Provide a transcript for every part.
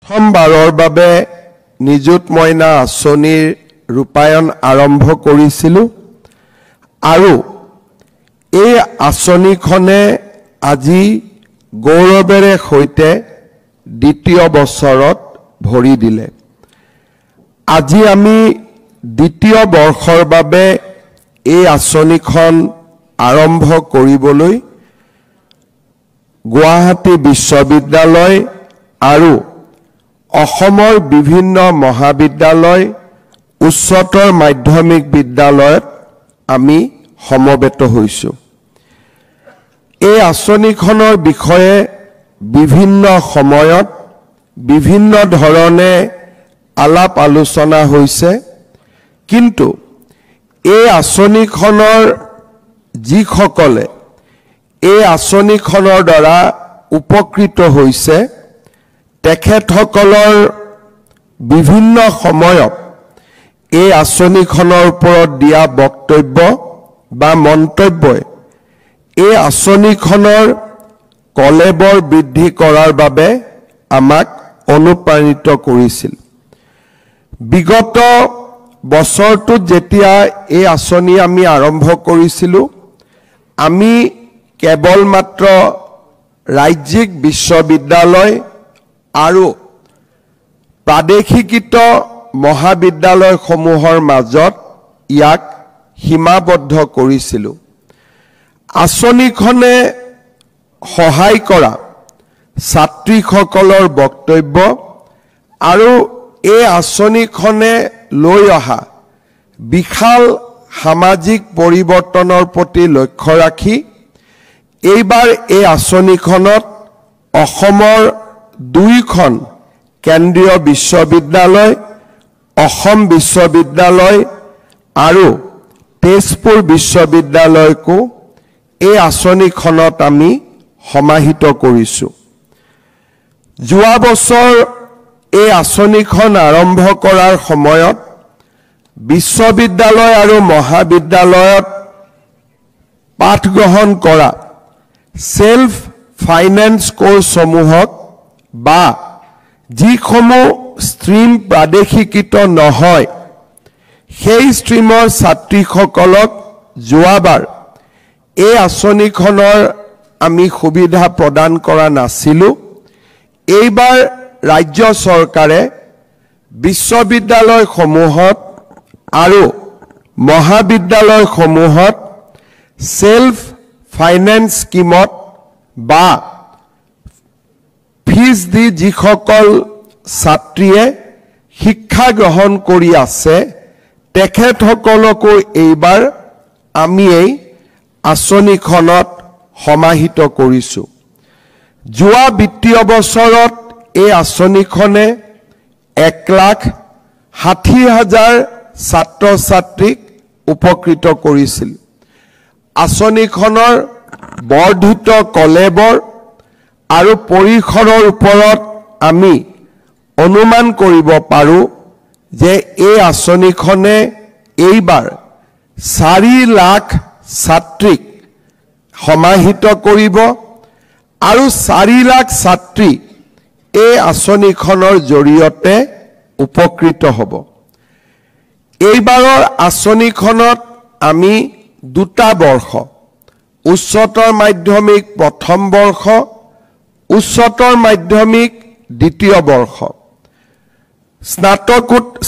প্ৰথমবাৰৰ বাবে নিযুত মইনা আঁচনিৰ ৰূপায়ণ আৰম্ভ কৰিছিলোঁ আৰু এই আঁচনিখনে আজি গৌৰৱেৰে সৈতে দ্বিতীয় বছৰত ভৰি দিলে। আজি আমি দ্বিতীয় বৰ্ষৰ বাবে এই আঁচনিখন আৰম্ভ কৰিবলৈ গুৱাহাটী বিশ্ববিদ্যালয় আৰু অসমৰ বিভিন্ন মহাবিদ্যালয় উচ্চতৰ মাধ্যমিক বিদ্যালয়ত আমি সমবেত হৈছোঁ। এই আঁচনিখনৰ বিষয়ে বিভিন্ন সময়ত বিভিন্ন ধৰণে আলাপ আলোচনা হৈছে, কিন্তু এই আঁচনিখনৰ যিসকলে এই আঁচনিখনৰ দ্বাৰা উপকৃত হৈছে তেখেতসকলৰ বিভিন্ন সময়ত এই আঁচনিখনৰ ওপৰত দিয়া বক্তব্য বা মন্তব্যই এই আঁচনিখনৰ কলেবৰ বৃদ্ধি কৰাৰ বাবে আমাক অনুপ্ৰাণিত কৰিছিল। বিগত বছৰটোত যেতিয়া এই আঁচনি আমি আৰম্ভ কৰিছিলোঁ, আমি কেৱল মাত্ৰ ৰাজ্যিক বিশ্ববিদ্যালয় আৰু প্ৰাদেশিকৃত মহাবিদ্যালয়সমূহৰ মাজত ইয়াক সীমাবদ্ধ কৰিছিলোঁ। আঁচনিখনে সহায় কৰা ছাত্ৰীসকলৰ বক্তব্য আৰু এই আঁচনিখনে লৈ অহা বিশাল সামাজিক পৰিৱৰ্তনৰ প্ৰতি লক্ষ্য ৰাখি এইবাৰ এই আঁচনিখনত অসমৰ 2খন কেন্দ্ৰীয় বিশ্ববিদ্যালয়, অসম বিশ্ববিদ্যালয় আৰু তেজপুৰ বিশ্ববিদ্যালয়কো এই আঁচনিখনত আমি সমাহিত কৰিছোঁ। যোৱা বছৰ এই আঁচনিখন আৰম্ভ কৰাৰ সময়ত বিশ্ববিদ্যালয় আৰু মহাবিদ্যালয়ত পাঠ গ্ৰহণ কৰা সেল্ফ ফাইনেন্স কোৰ্ছসমূহক বা যিসমূহ ষ্ট্ৰীম প্ৰাদেশিকৃত নহয় সেই ষ্ট্ৰীমৰ ছাত্ৰীসকলক যোৱাবাৰ এই আঁচনিখনৰ আমি সুবিধা প্ৰদান কৰা নাছিলোঁ। এইবাৰ ৰাজ্য চৰকাৰে বিশ্ববিদ্যালয়সমূহত আৰু মহাবিদ্যালয়সমূহত সেল্ফ ফাইনেন্স স্কিমত বা ফিজ দি যিসকল ছাত্ৰীয়ে শিক্ষা গ্ৰহণ কৰি আছে তেখেতসকলকো এইবাৰ আমি এই আঁচনিখনত সমাহিত কৰিছোঁ। যোৱা বিত্তীয় বছৰত এই আঁচনিখনে 1,60,000 ছাত্ৰ ছাত্ৰীক উপকৃত কৰিছিল। আঁচনিখনৰ বৰ্ধিত কলেবৰ আৰু পৰিসৰৰ ওপৰত আমি অনুমান কৰিব পাৰোঁ যে এই আঁচনিখনে এইবাৰ 4 লাখ ছাত্ৰীক সমাহিত কৰিব আৰু 4 লাখ ছাত্ৰী এই আঁচনিখনৰ জৰিয়তে উপকৃত হ'ব। এইবাৰৰ আঁচনিখনত আমি 2টা বৰ্ষ, উচ্চতৰ মাধ্যমিক প্ৰথম বৰ্ষ, উচ্চতৰ মাধ্যমিক দ্বিতীয় বৰ্ষ,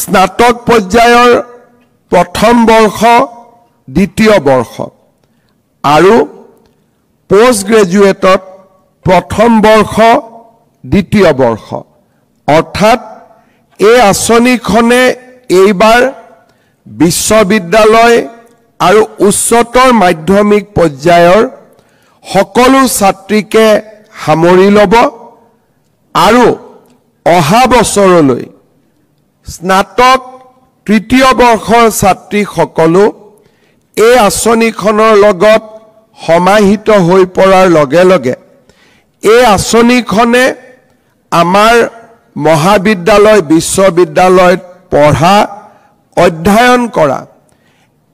স্নাতক পৰ্যায়ৰ প্ৰথম বৰ্ষ, দ্বিতীয় বৰ্ষ আৰু পোষ্ট গ্ৰেজুৱেটত প্ৰথম বৰ্ষ, দ্বিতীয় বৰ্ষ, অৰ্থাৎ এই আঁচনিখনে এইবাৰ বিশ্ববিদ্যালয় আৰু উচ্চতৰ মাধ্যমিক পৰ্যায়ৰ সকলো ছাত্ৰীকে সামৰি ল'ব আৰু অহা বছৰলৈ স্নাতক তৃতীয় বৰ্ষৰ ছাত্ৰীসকলো এই আঁচনিখনৰ লগত সমাহিত হৈ পৰাৰ লগে লগে এই আঁচনিখনে আমাৰ মহাবিদ্যালয় বিশ্ববিদ্যালয়ত পঢ়া অধ্যয়ন কৰা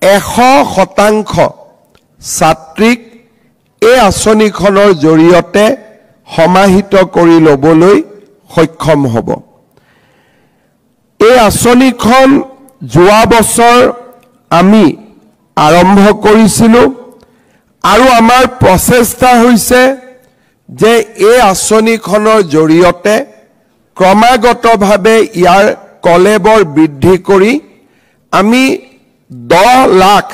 100% ছাত্ৰীক এই আঁচনিখনৰ জৰিয়তে সমাহিত কৰি ল'বলৈ সক্ষম হ'ব। এই আঁচনিখন যোৱা বছৰ আমি আৰম্ভ কৰিছিলোঁ আৰু আমাৰ প্ৰচেষ্টা হৈছে যে এই আঁচনিখনৰ জৰিয়তে ক্ৰমাগতভাৱে ইয়াৰ কলেবৰ বৃদ্ধি কৰি আমি 10 লাখ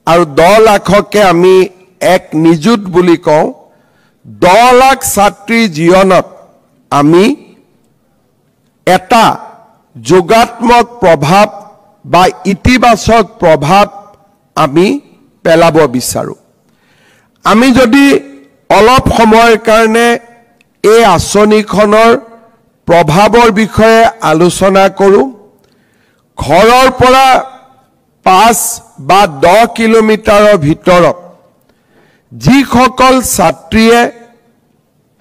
আৰু 10 লাখকে আমি এক নিযুত বুলি কওঁ 10 লাখ ছাত্ৰীৰ জীৱনত আমি এটা যোগাত্মক প্ৰভাৱ বা ইতিবাচক প্ৰভাৱ আমি পেলাব বিচাৰো আমি যদি অলপ সময়ৰ কাৰণে এই আঁচনিখনৰ প্ৰভাৱৰ বিষয়ে আলোচনা কৰোঁ ঘৰৰ পৰা 5 বা 10 কিলোমিটাৰৰ ভিতৰত যিসকল ছাত্ৰীয়ে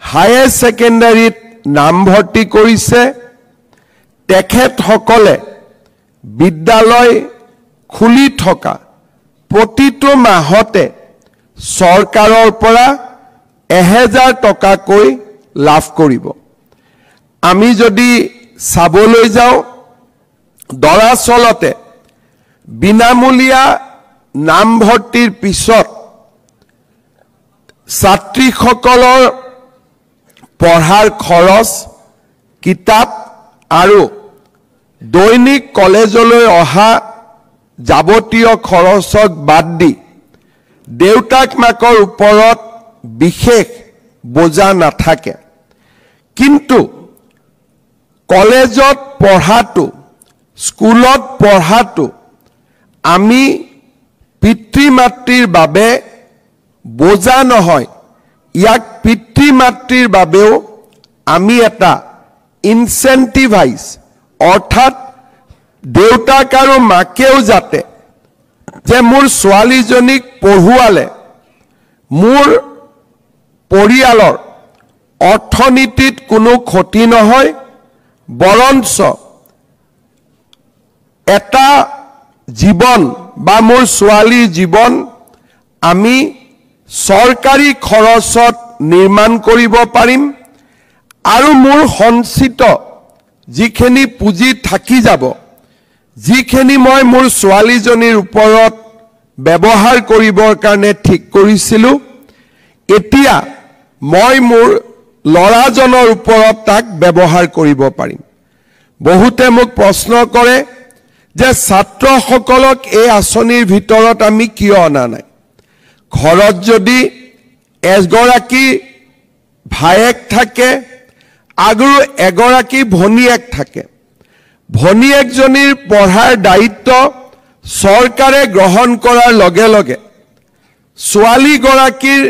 হায়াৰ সেকেন্ডাৰীত নামভৰ্তি কৰিছে তেখেতসকলে বিদ্যালয় খুলি থকা প্ৰতিটো মাহতে চৰকাৰৰ পৰা 1000 টকাকৈ লাভ কৰিব আমি যদি চাবলৈ যাওঁ দৰাচলতে বিনামূলীয়া নামভৰ্তিৰ পিছত ছাত্ৰীসকলৰ পঢ়াৰ খৰচ কিতাপ আৰু দৈনিক কলেজলৈ অহা যাৱতীয় খৰচক বাদ দি দেউতাক মাকৰ ওপৰত বিশেষ বোজা নাথাকে কিন্তু কলেজত পঢ়াটো স্কুলত পঢ়াটো আমি পিতৃ মাতৃৰ বাবে বোজা নহয় ইয়াক পিতৃ মাতৃৰ বাবেও আমি এটা ইনসেন্টিভাইজ অৰ্থাৎ দেউতাক আৰু মাকেও যাতে যে মোৰ ছোৱালীজনীক পঢ়ুৱালে মোৰ পৰিয়ালৰ অৰ্থনীতিত কোনো ক্ষতি নহয় বৰঞ্চ এটা জীৱন বা মোৰ ছোৱালীৰ জীৱন আমি চৰকাৰী খৰচত নিৰ্মাণ কৰিব পাৰিম আৰু মোৰ সঞ্চিত যিখিনি পুঁজি থাকি যাব যিখিনি মই মোৰ ছোৱালীজনীৰ ওপৰত ব্যৱহাৰ কৰিবৰ কাৰণে ঠিক কৰিছিলোঁ এতিয়া মই মোৰ লৰাজনৰ ওপৰত তাক ব্যৱহাৰ কৰিব পাৰিম বহুতে মোক প্ৰশ্ন কৰে যে ছাত্ৰসকলক এই আঁচনিৰ ভিতৰত আমি কিয় অনা নাই ঘৰত যদি এগৰাকী ভায়েক থাকে আৰু এগৰাকী ভনীয়েক থাকে ভনীয়েকজনীৰ পঢ়াৰ দায়িত্ব চৰকাৰে গ্ৰহণ কৰাৰ লগে লগে ছোৱালীগৰাকীৰ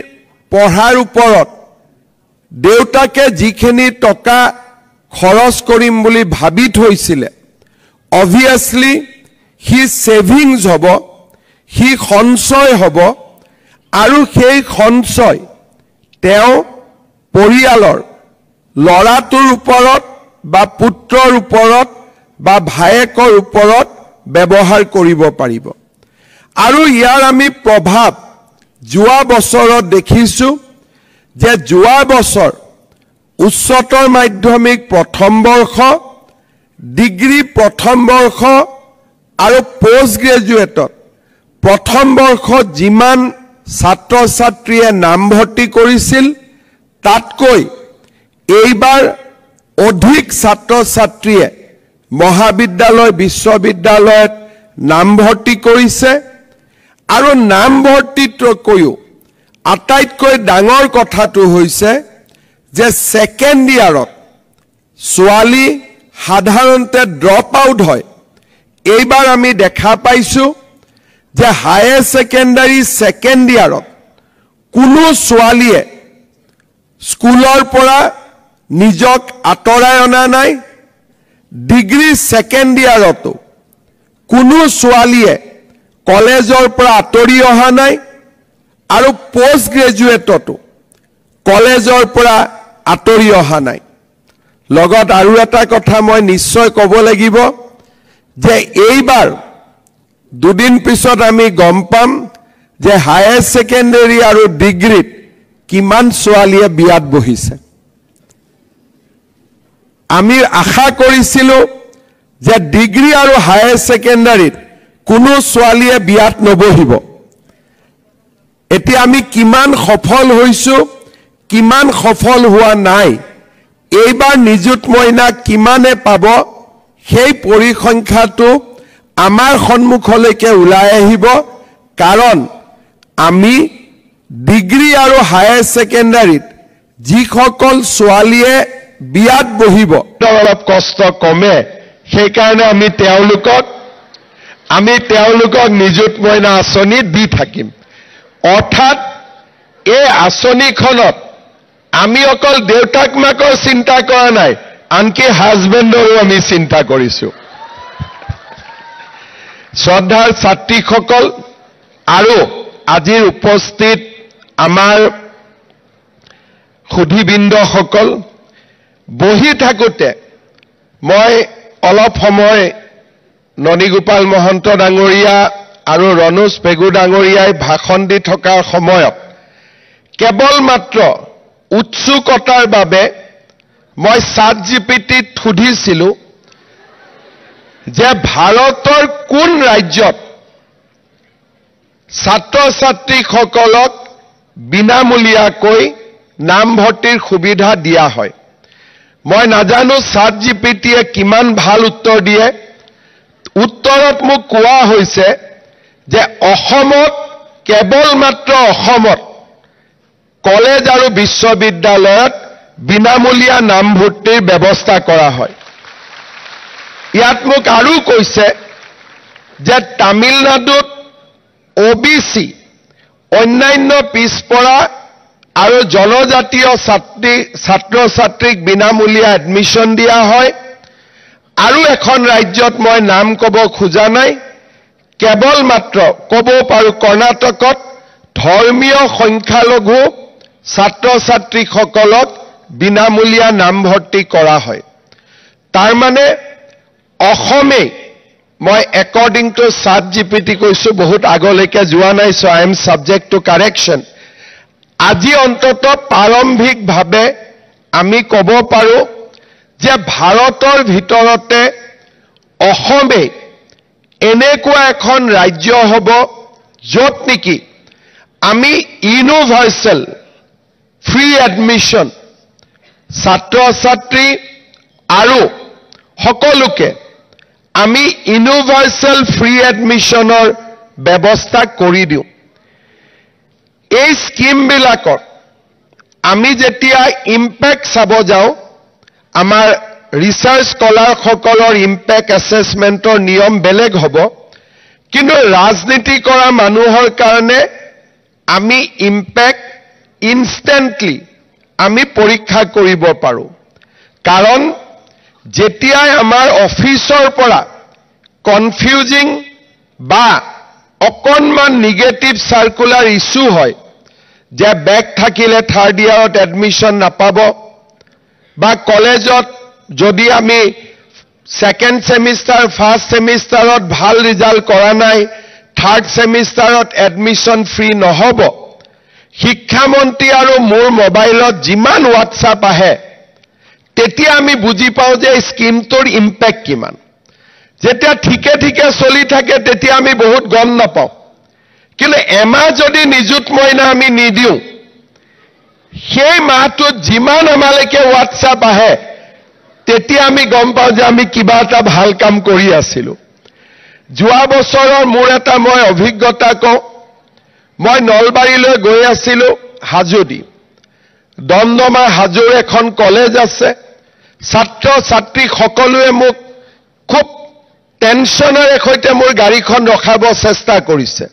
পঢ়াৰ ওপৰত দেউতাকে যিখিনি টকা খৰচ কৰিম বুলি ভাবি থৈছিলে obviously হি সেভিংস হ'ব হি সঞ্চয় হ'ব আৰু সেই সঞ্চয় তেওঁ পৰিয়ালৰ লৰাটোৰ ওপৰত বা পুত্ৰৰ ওপৰত বা ভায়েকৰ ওপৰত ব্যৱহাৰ কৰিব পাৰিব আৰু ইয়াৰ আমি প্ৰভাৱ যোৱা বছৰত দেখিছো যে যোৱা বছৰ উচ্চতৰ মাধ্যমিক প্ৰথম বৰ্ষ ডিগ্ৰী প্ৰথম বৰ্ষ আৰু পোষ্ট গ্ৰেজুৱেটত প্ৰথম বৰ্ষত যিমান ছাত্ৰ ছাত্ৰীয়ে নামভৰ্তি কৰিছিল তাতকৈ এইবাৰ অধিক ছাত্ৰ ছাত্ৰীয়ে মহাবিদ্যালয় বিশ্ববিদ্যালয়ত নামভৰ্তি কৰিছে আৰু নামভৰ্তিতকৈও আটাইতকৈ ডাঙৰ কথাটো হৈছে যে সেকেন্ড ইয়াৰত ছোৱালী সাধাৰণতে ড্ৰপ আউট হয় এইবাৰ আমি দেখা পাইছো যে হায়াৰ সেকেন্ডাৰী সেকেন্ড ইয়াৰত কোনো ছোৱালীয়ে স্কুলৰ পৰা নিজক আতৰাই অনা নাই ডিগ্ৰী সেকেন্ড ইয়াৰতো কোনো ছোৱালীয়ে কলেজৰ পৰা আতৰি অহা নাই আৰু পোষ্ট গ্ৰেজুৱেটতো কলেজৰ পৰা আতৰি অহা নাই লগত আৰু এটা কথা মই নিশ্চয় ক'ব লাগিব যে এইবাৰ দুদিন পিছত আমি গম পাম যে হায়াৰ সেকেন্ডাৰী আৰু ডিগ্ৰীত কিমান ছোৱালীয়ে বিয়াত বহিছে আমি আশা কৰিছিলোঁ যে ডিগ্ৰী আৰু হায়াৰ ছেকেণ্ডাৰীত কোনো ছোৱালীয়ে বিয়াত নবহিব এতিয়া আমি কিমান সফল হৈছো কিমান সফল হোৱা নাই এইবাৰ নিযুত মইনা কিমানে পাব সেই পৰিসংখ্যাটো আমাৰ সন্মুখলৈকে ওলাই আহিব কাৰণ আমি ডিগ্ৰী আৰু হায়াৰ ছেকেণ্ডাৰীত যিসকল ছোৱালীয়ে বিয়াত বহিব অলপ কষ্ট কমে সেই কাৰণে আমি তেওঁলোকক নিযুত মইনা আঁচনি দি থাকিম অৰ্থাৎ এই আঁচনিখনত আমি অকল দেউতাক মাকৰ চিন্তা কৰা নাই আনকি হাজবেণ্ডৰো আমি চিন্তা কৰিছো শ্ৰদ্ধাৰ ছাত্ৰীসকল আৰু আজিৰ উপস্থিত আমাৰ সুধীবৃন্দসকল বহি থাকোঁতে মই অলপ সময় ননীগোপাল মহন্ত ডাঙৰীয়া আৰু ৰণোজ পেগু ডাঙৰীয়াই ভাষণ দি থকাৰ সময়ত কেৱল মাত্ৰ উৎসুকতাৰ বাবে মই ChatGPTত সুধিছিলো যে ভাৰতৰ কোন ৰাজ্যত ছাত্ৰ ছাত্ৰীসকলক বিনামূলীয়াকৈ নামভৰ্তিৰ সুবিধা দিয়া হয় মই নাজানো ChatGPTয়ে কিমান ভাল উত্তৰ দিয়ে উত্তৰত মোক কোৱা হৈছে যে অসমত কেৱল মাত্ৰ অসমত কলেজ আৰু বিশ্ববিদ্যালয়ত বিনামূলীয়া নামভৰ্তিৰ ব্যৱস্থা কৰা হয় ইয়াত মোক আৰু কৈছে যে তামিলনাডুত OBC অন্যান্য পিছপৰা আৰু জনজাতীয় ছাত্ৰ ছাত্ৰীক বিনামূলীয়া এডমিশন দিয়া হয় আৰু এখন ৰাজ্যত মই নাম ক'ব খোজা নাই কেৱল মাত্ৰ ক'ব পাৰো কৰ্ণাটকত ধৰ্মীয় সংখ্যালঘু ছাত্ৰ ছাত্ৰীসকলক বিনামূলীয়া নামভৰ্তি কৰা হয় তাৰ মানে অসমে মই according to ChatGPT কৈছো বহুত আগলৈকে যোৱা নাই so I am subject to correction আজি অন্তত প্ৰাৰম্ভিকভাৱে আমি ক'ব পাৰো যে ভাৰতৰ ভিতৰতে অসমে এনেকুৱা এখন ৰাজ্য হ'ব য'ত নেকি আমি ইউনিভাৰ্সেল ফ্ৰী এডমিশন ছাত্ৰ ছাত্ৰী আৰু সকলোকে আমি ইউনিভাৰ্সেল ফ্ৰী এডমিশনৰ ব্যৱস্থা কৰি দিওঁ এই স্কিমবিলাকৰ আমি যেতিয়া ইম্প্যাক্ট চাব যাওঁ আমাৰ ৰিসাৰ্চ স্কলাৰসকলৰ ইম্প্যাক্ট অ্যাসেসমেন্টৰ নিয়ম বেলেগ হ'ব কিন্তু ৰাজনীতি কৰা মানুহৰ কাৰণে আমি ইম্প্যাক্ট ইনস্ট্যান্টলি আমি পৰীক্ষা কৰিব পাৰো কাৰণ যেতিয়াই আমাৰ অফিচৰ পৰা কনফিউজিং বা অকনমান নেগেটিভ সার্কুলার ইস্যু হয় যে ব্যাক থাকিলে থার্ড ইয়ারত এডমিশন নাপাব বা কলেজত যদি আমি সেকেন্ড সেমিস্টার ফার্স্ট সেমিস্টারত ভাল রিজাল্ট করা নাই থার্ড সেমিস্টারত এডমিশন ফ্রি নহব শিক্ষামন্ত্রী আৰু মোৰ মোবাইলত যিমান হোৱাটছআপ আহে তেতিয়া আমি বুজি পাও যে স্কিমটোৰ ইম্প্যাক্ট কিমান যেতিয়া ঠিকে ঠিকে চলি থাকে তেতিয়া আমি বহুত গম নাপাও কিন্তু এমাহ যদি নিযুত মইনা আমি নিদিও সেই মাহটোত যিমান আমালৈকে হোৱাটছআপ আহে তেতিয়া আমি গম পাও যে আমি কিবা এটা ভাল কাম কৰি আছিলো যোৱা বছৰৰ মোৰ এটা মই অভিজ্ঞতা কওঁ মই নলবাৰীলৈ গৈ আছিলো হাজোদি দমদমা হাজোৰ এখন কলেজ আছে ছাত্ৰ ছাত্ৰী সকলোৱে মোক খুব টেনশনেৰে সৈতে মোৰ গাড়ীখন ৰখাব চেষ্টা কৰিছে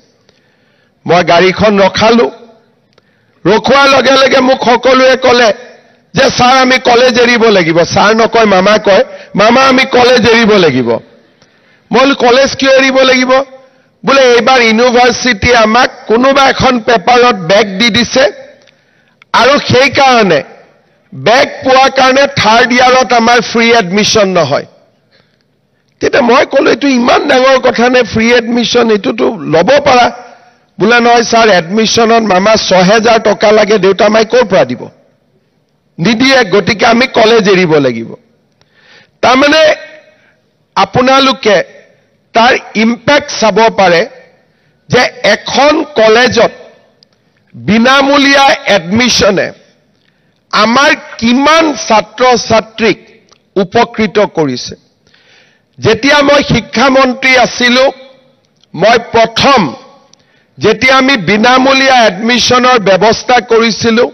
মই গাড়ীখন ৰখালো ৰখোৱাৰ লগে লগে মোক সকলোৱে ক'লে যে স্যাৰ আমি কলেজ এৰিব লাগিব স্যাৰ নকয় মামা কয় মামা আমি কলেজ এৰিব লাগিব মই কলেজ কিয় এৰিব লাগিব বোলে এইবাৰ ইউনিভাৰ্সিটি আমাক কোনোবা এখন পেপাৰত বেক দি দিছে আৰু সেই কাৰণে বেক পোৱাৰ কাৰণে থাৰ্ড ইয়াৰত আমাৰ ফ্ৰী এডমিশন নহয় তেতিয়া মই ক'লো এটো ইমান ডাঙৰ কথা নে ফ্ৰী এডমিশন এটোটো লব পাৰা বোলে নহয় স্যাৰ এডমিশনত মামা 6000 টকা লাগে দেউতা মাই ক'ৰ পৰা দিব নিদিয়ে গতিকে আমি কলেজ এৰিব লাগিব তাৰমানে আপোনালোকে তাৰ ইম্প্যাক্ট চাব পাৰে যে এখন কলেজত বিনামূলীয়া এডমিশনে আমাৰ কিমান ছাত্ৰ ছাত্ৰীক উপকৃত কৰিছে যেতিয়া মই শিক্ষা মন্ত্ৰী আছিলো মই প্ৰথম যেতিয়া আমি বিনামূলীয়া এডমিশনৰ ব্যৱস্থা কৰিছিলো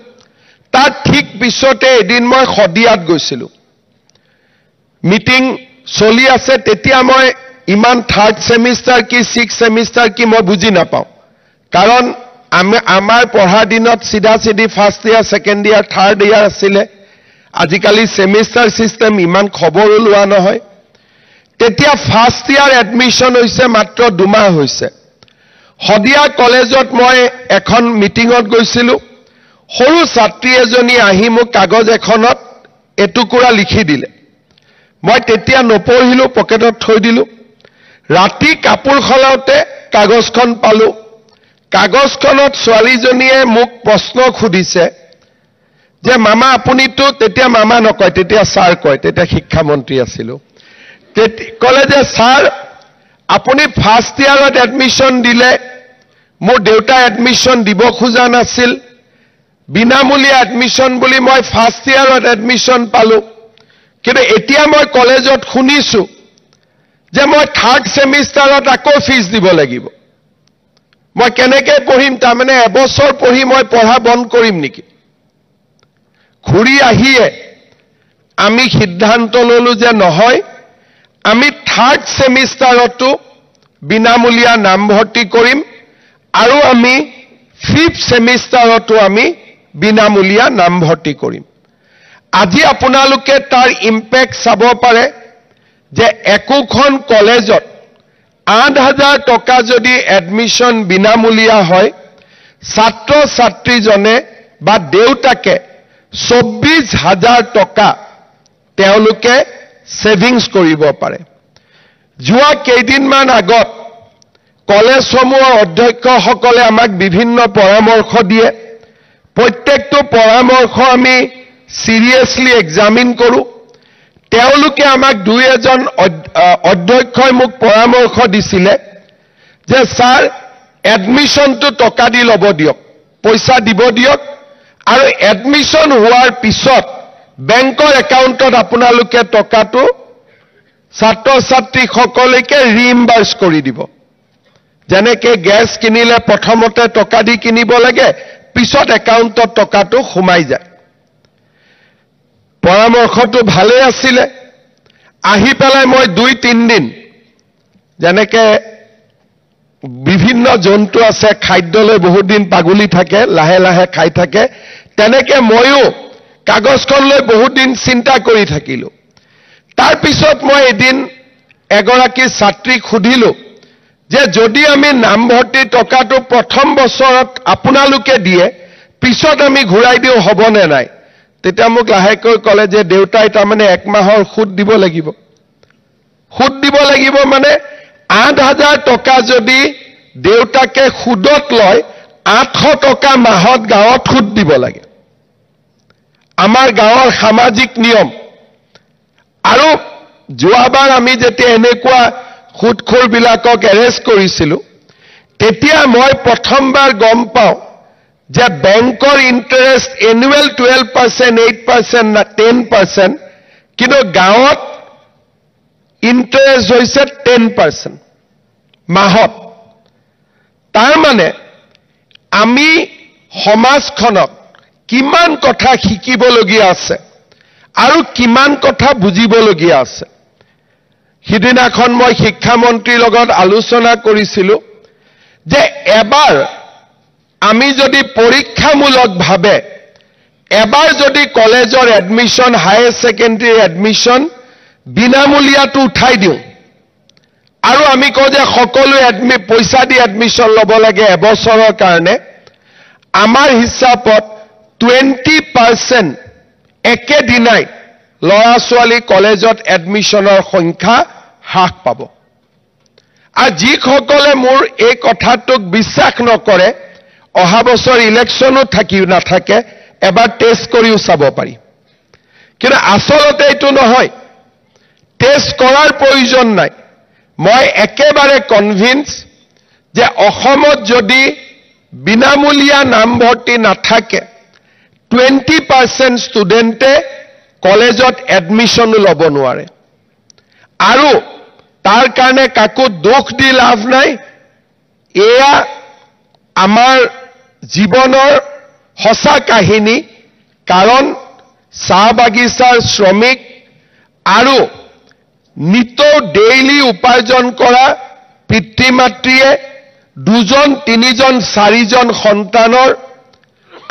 তাৰ ঠিক পিছতে এদিন মই খদিয়াত গৈছিলো মিটিং চলি আছে তেতিয়া মই ইমান থাৰ্ড সেমিস্টাৰ কি সিক্স সেমিস্টাৰ কি মই বুজি নাপাওঁ কাৰণ আমাৰ পঢ়া দিনত সিধা সিধি ফাৰ্স্ট ইয়াৰ সেকেন্ড ইয়াৰ থাৰ্ড ইয়াৰ আছিল আজিকালি সেমিস্টাৰ সিস্টেম ইমান খবৰ লোৱা নহয় তেতিয়া ফাৰ্স্ট ইয়াৰ এডমিশন হৈছে মাত্ৰ 2 মাহ হৈছে খদিয়া কলেজত মই এখন মিটিংত গৈছিলো সৰু ছাত্ৰী এজনী আহি মোক কাগজ এখনত এটুকুৰা লিখি দিলে মই তেতিয়া নপঢ়িলো পকেটত থৈ দিলো ৰাতি কাপোৰ খলাওতে কাগজখন পালো কাগজখনত ছোৱালীজনীয়ে মোক প্ৰশ্ন খুদিছে যে মামা আপুনিতো তেতিয়া মামা নকয় তেতিয়া ছাৰ কয় তেতিয়া শিক্ষা মন্ত্ৰী আছিল কলে যে ছাৰ আপুনি ফাৰ্স্ট ইয়াৰত এডমিশন দিলে মোৰ দেউতা এডমিশন দিব খোজা নাছিল বিনামূলীয়া এডমিশন বুলি মই ফাৰ্স্ট ইয়াৰত এডমিশন পালো কিন্তু এতিয়া মই কলেজত শুনিছো যে মই থাৰ্ড সেমিস্টাৰত আকৌ ফিজ দিব লাগিব মই কেনেকৈ পঢ়িম তাৰ মানে এবছৰ পঢ়ি মই পঢ়া বন্ধ কৰিম নেকি ঘূৰি আহিয়ে আমি সিদ্ধান্ত ললো যে নহয় আমি থাৰ্ড সেমিস্টাৰতো বিনামূলীয়া নামভৰ্তি কৰিম আৰু আমি ফিফথ সেমিস্টাৰতো আমি বিনামূলীয়া নামভৰ্তি কৰিম আজি আপোনালোকে তাৰ ইম্প্যাক্ট চাব পাৰে যে একোখন কলেজত ৮,০০০ টকা যদি এডমিশন বিনামূলীয়া হয় ছাত্ৰ ছাত্ৰীজনে বা দেউতাকে ২৪,০০০ টকা তেওঁলোকে সেভিংস কৰিব পাৰে যোৱা কেইদিনমান আগত কলেজসমূহৰ অধ্যক্ষসকলে আমাক বিভিন্ন পৰামৰ্শ দিয়ে প্ৰত্যেকটো পৰামৰ্শ আমি সিৰিয়াসলি এক্সামিন কৰো তেওঁলোকে আমাক দুই এজন অধ্যক্ষই মোক পৰামৰ্শ দিছিলে যে স্যাৰ এডমিশনটো টকা দি লব দিয়ক পইচা দিব দিয়ক আৰু এডমিশন হোৱাৰ পিছত বেংকৰ একাউণ্টত আপোনালোকে টকাটো ছাত্ৰ ছাত্ৰীসকলকে ৰিইম্বাৰ্স কৰি দিব যেনেকৈ গ্যাস কিনিলে প্ৰথমতে টকা দি কিনিব লাগে পিছত একাউণ্টত টকাটো সোমাই যায় পৰামৰ্শটো ভালে আছিল আহি পেলাই মই 2-3 দিন যেনেকৈ বিভিন্ন জন্তু আছে খাদ্যলৈ বহুত দিন পাগলি থাকে লাহে লাহে খাই থাকে তেনেকৈ ময়ো কাগজখন লৈ বহুত দিন চিন্তা কৰি থাকিলো তাৰ পিছত মই এদিন এগৰাকী ছাত্ৰীক সুধিলো যে যদি আমি নামভৰ্তি টকাটো প্ৰথম বছৰত আপোনালোকে দিয়ে পিছত আমি ঘূৰাই দিও হবনে নাই তেতিয়া মোক লাহেকৈ কলে যে দেউতাই তাৰ মানে 1 মাহৰ সুদ দিব লাগিব মানে ৮,০০০ টকা যদি দেউতাকে সুদত লয় 800 টকা মাহত গাঁৱত সুদ দিব লাগে আমাৰ গাঁৱৰ সামাজিক নিয়ম আৰু যোৱাবাৰ আমি যেতিয়া এনেকুৱা সুদখোৰ বিলাকক এৰেষ্ট কৰিছিলো তেতিয়া মই প্ৰথমবাৰ গম পাওঁ যে বেংকৰ ইন্টাৰেষ্ট এনুৱেল 12% 8% না 10% কিন্তু গাঁৱত ইন্টাৰেষ্ট হৈছে 10% মাহত তাৰ মানে আমি সমাজখনক কিমান কথা শিকিবলগীয়া আছে আৰু কিমান কথা বুজিবলগীয়া আছে সিদিনাখন মই শিক্ষা মন্ত্ৰীৰ লগত আলোচনা কৰিছিলো যে এবাৰ আমি যদি পৰীক্ষামূলকভাৱে এবাৰ যদি কলেজৰ এডমিশন হায়াৰ সেকেন্ডাৰী এডমিশন বিনামূলীয়াটো উঠাই দিওঁ আৰু আমি কওঁ যে সকলোৱে পইচা দি এডমিশন ল'ব লাগে এবছৰৰ কাৰণে আমাৰ হিচাপত 20% একেদিনাই ল'ৰা ছোৱালী কলেজত এডমিশনৰ সংখ্যা হ্ৰাস পাব আৰু যিসকলে মোৰ এই কথাটোক বিশ্বাস নকৰে অহা বছৰ ইলেকশ্যনো নাথাকে এবাৰ টেষ্ট কৰিও চাব পাৰি কিন্তু আচলতে এইটো নহয় টেষ্ট কৰাৰ প্ৰয়োজন নাই মই একেবাৰে কনভিন্স যে অসমত যদি বিনামূলীয়া নামভৰ্তি নাথাকে 20% ষ্টুডেণ্টে কলেজত এডমিশ্যন ল'ব নোৱাৰে আৰু তাৰ কাৰণে কাকো দোষ দি লাভ নাই এয়া আমাৰ জীৱনৰ হসা কাহিনী কাৰণ চাহ বাগিচাৰ শ্ৰমিক আৰু নিতৌ ডেইলি উপাৰ্জন কৰা পিতৃ মাতৃয়ে 2জন 3জন 4জন সন্তানৰ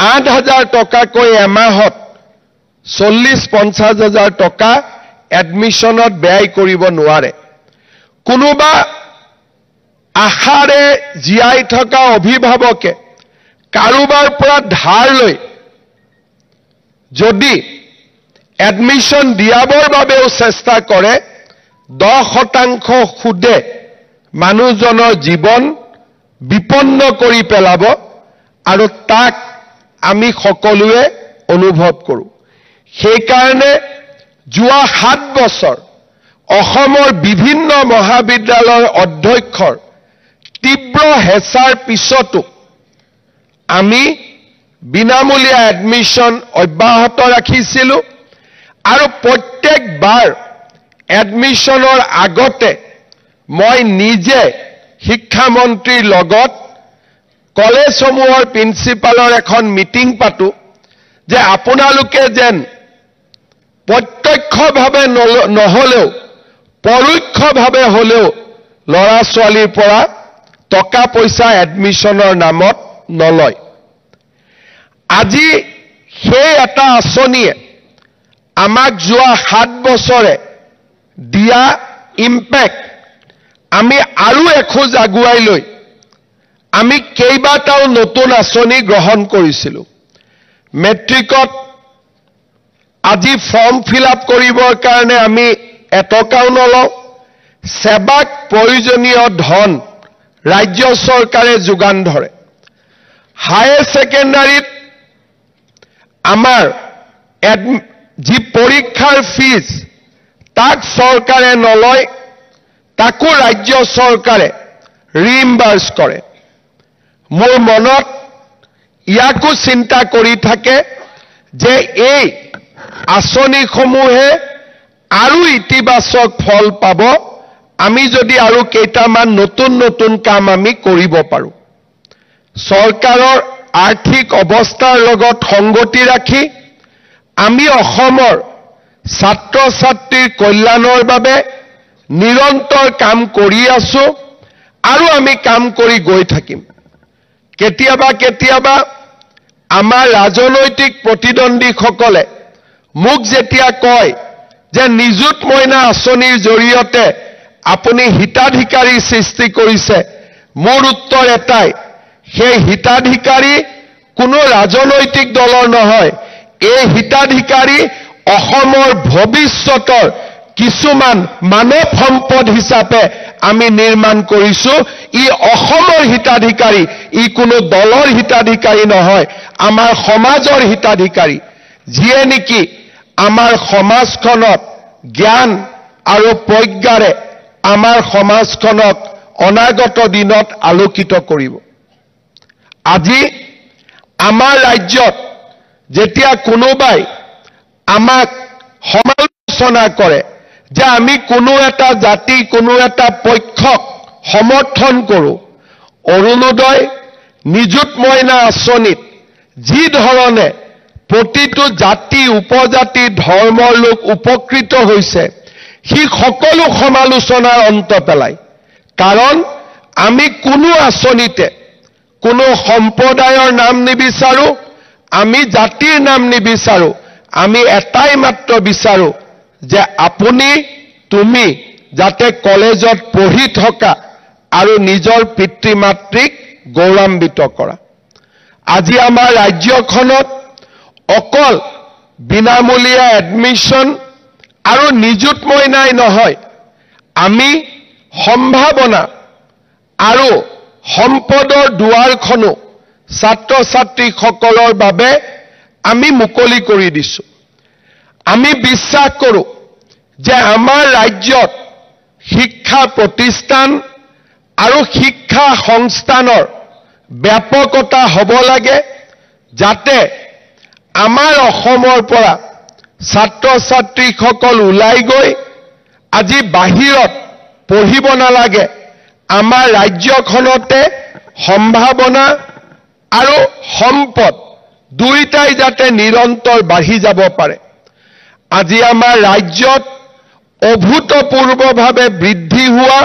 8,000 টকাকৈ এমাহত 40-50,000 টকা এডমিশ্যনত ব্যয় কৰিব নোৱাৰে কোনোবা আশাৰে জীয়াই থকা অভিভাৱকে কাৰোবাৰ পৰা ধাৰ লৈ যদি এডমিশ্যন দিয়াবৰ বাবেও চেষ্টা কৰে 10% সুদে মানুহজনৰ জীৱন বিপন্ন কৰি পেলাব আৰু তাক আমি সকলোৱে অনুভৱ কৰোঁ সেইকাৰণে যোৱা 7 বছৰ অসমৰ বিভিন্ন মহাবিদ্যালয়ৰ অধ্যক্ষৰ তীব্ৰ হেঁচাৰ পিছতো আমি বিনামূলীয়া এডমিশ্যন অব্যাহত ৰাখিছিলোঁ আৰু প্ৰত্যেকবাৰ এডমিশ্যনৰ আগতে মই নিজে শিক্ষামন্ত্ৰীৰ লগত কলেজসমূহৰ প্ৰিন্সিপালৰ এখন মিটিং পাতো যে আপোনালোকে যেন প্ৰত্যক্ষভাৱে নহলেও পৰোক্ষভাৱে হলেও ল'ৰা ছোৱালীৰ পৰা টকা পইচা এডমিশ্যনৰ নামত নলয় আজি সেই এটা আঁচনিয়ে আমাক যোৱা 7 বছৰে দিয়া ইম্পেক্ট আমি আৰু এখোজ আগুৱাই লৈ আমি কেইবাটাও নতুন আঁচনি গ্ৰহণ কৰিছিলোঁ মেট্ৰিকত আজি ফৰ্ম ফিল আপ কৰিবৰ কাৰণে আমি এটকাও নলওঁ সেৱাক প্ৰয়োজনীয় ধন ৰাজ্য চৰকাৰে যোগান ধৰে হায়াৰ সেকেন্ডাৰীত আমাৰ যি পৰীক্ষাৰ ফিজ তাক চৰকাৰে নলয় তাকো ৰাজ্য চৰকাৰে ৰিইম্বাৰ্স কৰে মোৰ মনত ইয়াকো চিন্তা কৰি থাকে যে এই আঁচনিসমূহে আৰু ইতিবাচক ফল পাব আমি যদি আৰু কেইটামান নতুন নতুন কাম আমি কৰিব পাৰোঁ চৰকাৰৰ আৰ্থিক অৱস্থাৰ লগত সংগতি ৰাখি আমি অসমৰ ছাত্ৰ ছাত্ৰীৰ কল্যাণৰ বাবে নিৰন্তৰ কাম কৰি আছো আৰু আমি কাম কৰি গৈ থাকিম কেতিয়াবা আমাৰ ৰাজনৈতিক প্ৰতিদ্বন্দ্বীসকলে মোক যেতিয়া কয় যে নিযুত মইনা আঁচনিৰ জৰিয়তে আপুনি হিতাধিকাৰী সৃষ্টি কৰিছে মোৰ উত্তৰ এটাই সেই হিতাধিকাৰী কোনো ৰাজনৈতিক দলৰ নহয় এই হিতাধিকাৰী অসমৰ ভৱিষ্যতৰ কিছুমান মানৱ সম্পদ হিচাপে আমি নিৰ্মাণ কৰিছো ই অসমৰ হিতাধিকাৰী ই কোনো দলৰ হিতাধিকাৰী নহয় আমাৰ সমাজৰ হিতাধিকাৰী যিয়ে নেকি আমাৰ সমাজখনত জ্ঞান আৰু প্ৰজ্ঞাৰে আমাৰ সমাজখনক অনাগত দিনত আলোকিত কৰিব আজি আমাৰ ৰাজ্যত যেতিয়া কোনোবাই আমাক সমালোচনা কৰে যে আমি কোনো এটা জাতি কোনো এটা পক্ষক সমৰ্থন কৰোঁ অৰুণোদয় নিযুত মইনা আঁচনিত যি ধৰণে প্ৰতিটো জাতি উপজাতি ধৰ্মৰ লোক উপকৃত হৈছে সি সকলো সমালোচনাৰ অন্ত পেলায় কাৰণ আমি কোনো আঁচনিতে কোনো সম্প্ৰদায়ৰ নাম নিবিচাৰো আমি জাতিৰ নাম নিবিচাৰো আমি এটাই মাত্ৰ বিচাৰো যে আপুনি তুমি যাতে কলেজত পঢ়ি থকা আৰু নিজৰ পিতৃ মাতৃক গৌৰৱান্বিত কৰা আজি আমাৰ ৰাজ্যখনত অকল বিনামূলীয়া এডমিশ্যন আৰু নিযুত মইনাই নহয় আমি সম্ভাৱনা আৰু সম্পদৰ দুৱাৰখনো ছাত্ৰ ছাত্ৰীসকলৰ বাবে আমি মুকলি কৰি দিছো আমি বিশ্বাস কৰোঁ যে আমাৰ ৰাজ্যত শিক্ষা প্ৰতিষ্ঠান আৰু শিক্ষা সংস্থানৰ ব্যাপকতা হ'ব লাগে, যাতে আমাৰ অসমৰ পৰা ছাত্ৰ ছাত্ৰীসকল ওলাই গৈ আজি বাহিৰত পঢ়িব নালাগে, আমাৰ ৰাজ্যখনতে সম্ভাৱনা আৰু সম্পদ দুইটাই যাতে নিৰন্তৰ বাঢ়ি যাব পাৰে। আজি আমাৰ ৰাজ্যত অভূতপূৰ্বভাৱে বৃদ্ধি হোৱা